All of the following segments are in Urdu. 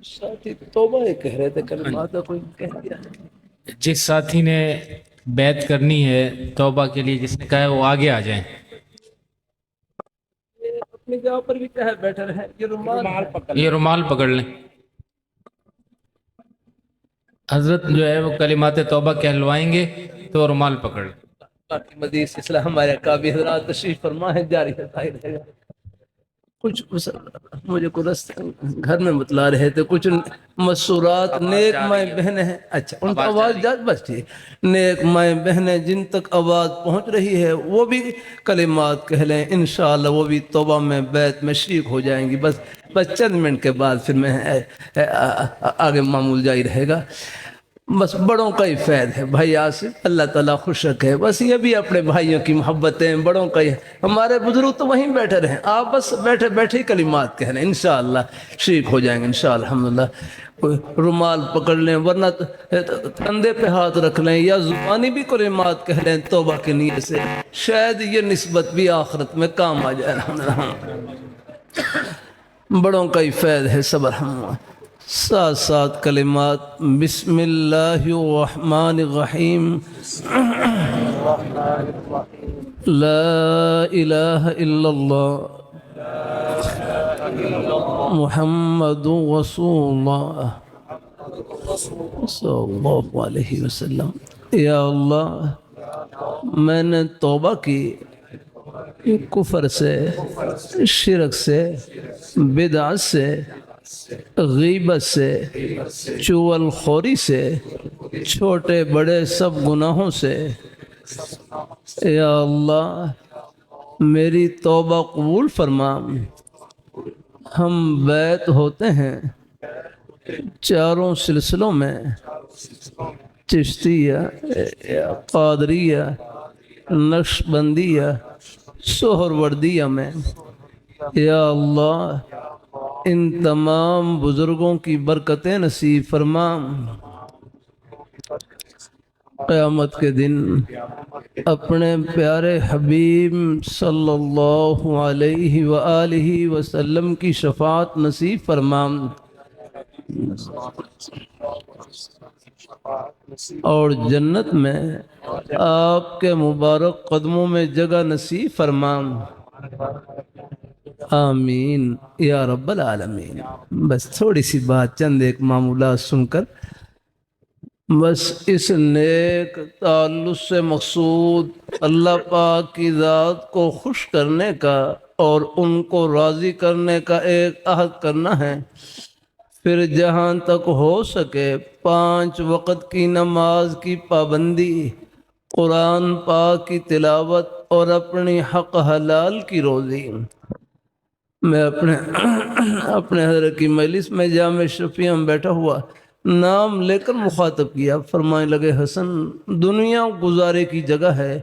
ساتھی توبہ ہی کہہ رہے تھے، کلمات کوئی کہہ دیا ہے۔ جس ساتھی نے بیعت کرنی ہے توبہ کے لیے، جس نے کہا ہے وہ آگے آ جائیں۔ اپنی جگہ پر بھی کہے بیٹھے رہے، یہ رومال پکڑ لیں۔ حضرت جو ہے وہ کلمات توبہ کہلوائیں گے تو رومال پکڑ لیں۔ باقی مزید سلسلہ ہمارے اکابر حضرات تشریف فرما ہے، جاری رہے گا۔ کچھ مجھے کو گھر میں بتلا رہے تھے، کچھ مسورات نیک مائیں بہنیں ہیں، اچھا ان کا آواز جات بس ٹھیک، نیک مائیں بہنیں جن تک آواز پہنچ رہی ہے وہ بھی کلمات کہہ لیں، انشاءاللہ وہ بھی توبہ میں بیعت میں شریک ہو جائیں گی۔ بس چند منٹ کے بعد پھر میں آگے معمول جاری رہے گا۔ بس بڑوں کا ہی فیض ہے بھائی آصف، اللہ تعالیٰ خوش رکھے۔ بس یہ بھی اپنے بھائیوں کی محبتیں، بڑوں کا ہی، ہمارے بزرگ تو وہیں بیٹھے رہیں، آپ بس بیٹھے بیٹھے ہی کلمات کہہ لیں، انشاءاللہ شریک ہو جائیں گے انشاءاللہ الحمدللہ۔ رومال پکڑ لیں، ورنہ کندھے پہ ہاتھ رکھ لیں، یا زبانی بھی کلمات کہہ لیں توبہ کی نیت سے، شاید یہ نسبت بھی آخرت میں کام آ جائے الحمدللہ۔ بڑوں کا ہی فیض ہے، صبر ہم ساتھ ساتھ کلمات۔ بسم اللہ الرحمن الرحیم، لا الہ الا اللہ محمد رسول اللہ صلی اللہ علیہ وسلم۔ یا اللہ میں نے توبہ کی کفر سے، شرک سے، بدعت سے، غیبت سے، چغل خوری سے، چھوٹے بڑے سب گناہوں سے۔ یا اللہ میری توبہ قبول فرما۔ ہم بیعت ہوتے ہیں چاروں سلسلوں میں، چشتیہ، قادریہ، نقشبندیہ، سہروردیہ میں۔ یا اللہ ان تمام بزرگوں کی برکتیں نصیب فرما۔ قیامت کے دن اپنے پیارے حبیب صلی اللہ علیہ وآلہ وسلم کی شفاعت نصیب فرما، اور جنت میں آپ کے مبارک قدموں میں جگہ نصیب فرما۔ آمین یا رب العالمین۔ بس تھوڑی سی بات، چند ایک معمولات سن کر بس اس نیک تعلق سے مقصود اللہ پاک کی ذات کو خوش کرنے کا اور ان کو راضی کرنے کا ایک عہد کرنا ہے۔ پھر جہاں تک ہو سکے 5 وقت کی نماز کی پابندی، قرآن پاک کی تلاوت اور اپنی حق حلال کی روزی۔ میں اپنے حضرت کی مجلس میں جامع شفیع میں بیٹھا ہوا نام لے کر مخاطب کیا، فرمانے لگے حسن دنیا گزارے کی جگہ ہے،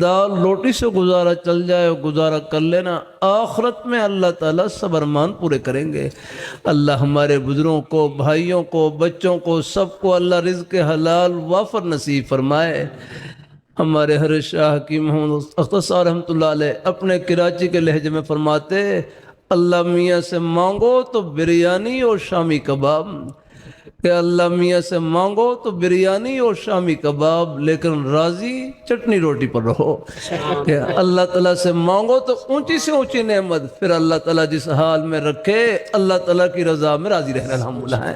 دال روٹی سے گزارا چل جائے گزارا کر لینا، آخرت میں اللہ تعالیٰ سب ارمان پورے کریں گے۔ اللہ ہمارے بزرگوں کو، بھائیوں کو، بچوں کو، سب کو اللہ رزق حلال وافر نصیب فرمائے۔ ہمارے حضرت شاہ کی محمد اختر صاحب رحمۃ اللہ علیہ اپنے کراچی کے لہجے میں فرماتے، اللہ میاں سے مانگو تو بریانی اور شامی کباب، کہ اللہ میاں سے مانگو تو بریانی اور شامی کباب، لیکن راضی چٹنی روٹی پر رہو۔ کہ اللہ تعالیٰ سے مانگو تو اونچی سے اونچی نعمت، پھر اللہ تعالیٰ جس حال میں رکھے اللہ تعالیٰ کی رضا میں راضی رہنا الحمدللہ ہے۔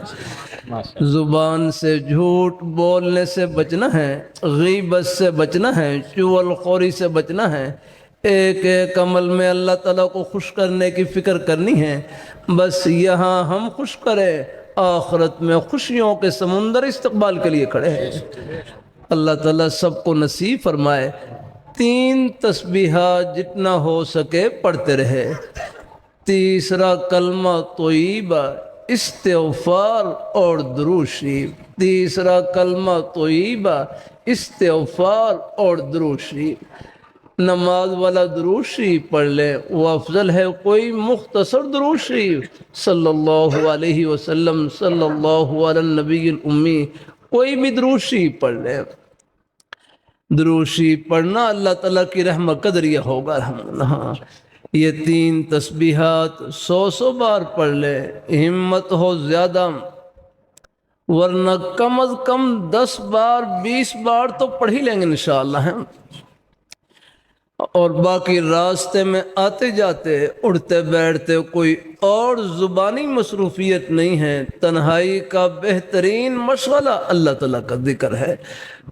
زبان سے جھوٹ بولنے سے بچنا ہے، غیبت سے بچنا ہے، چغل خوری سے بچنا ہے، ایک ایک عمل میں اللہ تعالیٰ کو خوش کرنے کی فکر کرنی ہے۔ بس یہاں ہم خوش کریں، آخرت میں خوشیوں کے سمندر استقبال کے لیے کھڑے ہیں۔ اللہ تعالیٰ سب کو نصیب فرمائے۔ 3 تسبیحات جتنا ہو سکے پڑھتے رہے۔ تیسرا کلمہ طیبہ، استغفار اور درود شریف، تیسرا کلمہ طیبہ استغفار اور درود شریف۔ نماز والا درود شریف پڑھ لے وہ افضل ہے کوئی مختصر درود شریف صلی اللہ علیہ وسلم، صلی اللہ علی النبی الامی، کوئی بھی درود شریف پڑھ لے۔ درود شریف پڑھنا اللہ تعالیٰ کی رحمت کا ذریعہ ہوگا الحمدللہ۔ یہ 3 تسبیحات 100 بار پڑھ لے، ہمت ہو زیادہ، ورنہ کم از کم 10 بار 20 بار تو پڑھ ہی لیں گے انشاءاللہ۔ اور باقی راستے میں آتے جاتے اٹھتے بیٹھتے کوئی اور زبانی مصروفیت نہیں ہے، تنہائی کا بہترین مشغلہ اللہ تعالیٰ کا ذکر ہے۔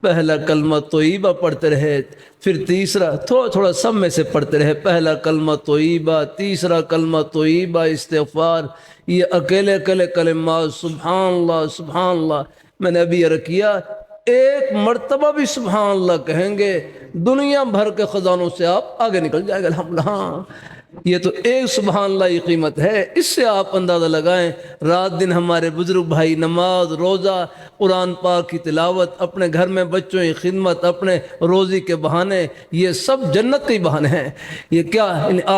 پہلا کلمہ طیبہ پڑھتے رہے، پھر تیسرا تھوڑا تھوڑا سب میں سے پڑھتے رہے، پہلا کلمہ طیبہ، تیسرا کلمہ طیبہ استغفار، یہ اکیلے اکیلے کلمات سبحان اللہ سبحان اللہ۔ میں نے ابھی عرض کیا ایک مرتبہ بھی سبحان اللہ کہیں گے دنیا بھر کے خزانوں سے آپ آگے نکل جائے گا الحمدللہ۔ یہ تو ایک سبحان اللہ کی قیمت ہے، اس سے آپ اندازہ لگائیں رات دن ہمارے بزرگ بھائی نماز، روزہ، قرآن پاک کی تلاوت، اپنے گھر میں بچوں کی خدمت، اپنے روزی کے بہانے، یہ سب جنت کے بہانے ہیں۔ یہ کیا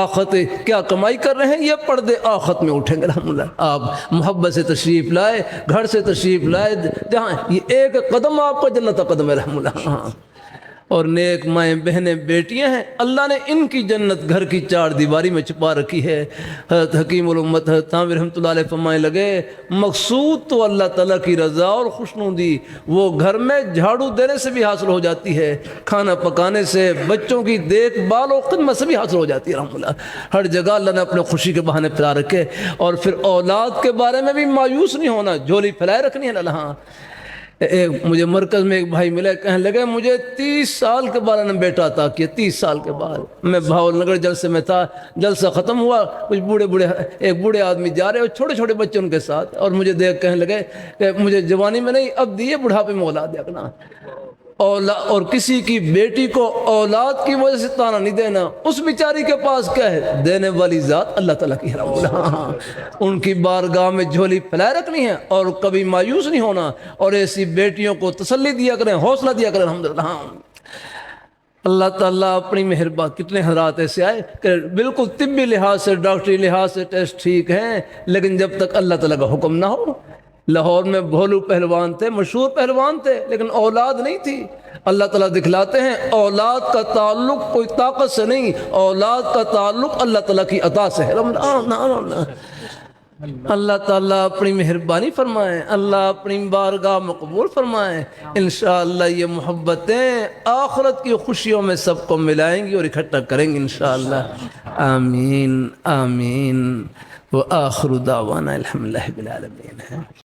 آخرت کیا کمائی کر رہے ہیں، یہ پردے آخرت میں اٹھیں گے الحمدللہ۔ آپ محبت سے تشریف لائے، گھر سے تشریف لائے، جہاں یہ ایک قدم آپ کا جنت کا قدم ہے الحمدللہ۔ اور نیک مائیں بہنیں بیٹیاں ہیں، اللہ نے ان کی جنت گھر کی 4 دیواری میں چھپا رکھی ہے۔ حضرت حکیم الامت حضرت تھانوی رحمۃ اللہ علیہ فرمانے لگے مقصود تو اللہ تعالیٰ کی رضا اور خوشنودی وہ گھر میں جھاڑو دینے سے بھی حاصل ہو جاتی ہے، کھانا پکانے سے، بچوں کی دیکھ بھال و خدمت سے بھی حاصل ہو جاتی ہے الحمدللہ۔ ہر جگہ اللہ نے اپنے خوشی کے بہانے پھیلا رکھے۔ اور پھر اولاد کے بارے میں بھی مایوس نہیں ہونا، جھولی پھیلائے رکھنی ہے اللہ۔ مجھے مرکز میں ایک بھائی ملے، کہنے لگے مجھے 30 سال کے بعد نے بیٹا عطا کیا، 30 سال کے بعد۔ میں بھاول نگر جلسے میں تھا، جلسہ ختم ہوا، کچھ ایک بوڑھے آدمی جا رہے اور چھوٹے چھوٹے بچے ان کے ساتھ، اور مجھے دیکھ کہنے لگے کہ مجھے جوانی میں نہیں اب دیے بڑھاپے میں اولاد دیکھنا۔ اور کسی کی بیٹی کو اولاد کی وجہ سے تانا نہیں دینا، اس بیچاری کے پاس کیا ہے، دینے والی ذات اللہ تعالیٰ کی ہے۔ ان کی بارگاہ میں جھولی پھیلائے رکھنی ہے اور کبھی مایوس نہیں ہونا، اور ایسی بیٹیوں کو تسلی دیا کریں، حوصلہ دیا کریں الحمدللہ۔ اللہ تعالیٰ اپنی مہربان، کتنے حضرات ایسے آئے کہ بالکل طبی لحاظ سے ڈاکٹری لحاظ سے ٹیسٹ ٹھیک ہیں، لیکن جب تک اللہ تعالیٰ کا حکم نہ ہو۔ لاہور میں بھولو پہلوان تھے، مشہور پہلوان تھے، لیکن اولاد نہیں تھی۔ اللہ تعالیٰ دکھلاتے ہیں اولاد کا تعلق کوئی طاقت سے نہیں، اولاد کا تعلق اللہ تعالیٰ کی عطا سے ہے۔ اللہ تعالیٰ اپنی مہربانی فرمائیں، اللہ اپنی بارگاہ میں قبول فرمائیں۔ انشاءاللہ یہ محبتیں آخرت کی خوشیوں میں سب کو ملائیں گی اور اکٹھا کریں گی انشاءاللہ۔ آمین آمین۔ وآخر دعوانا الحمدللہ رب العالمین۔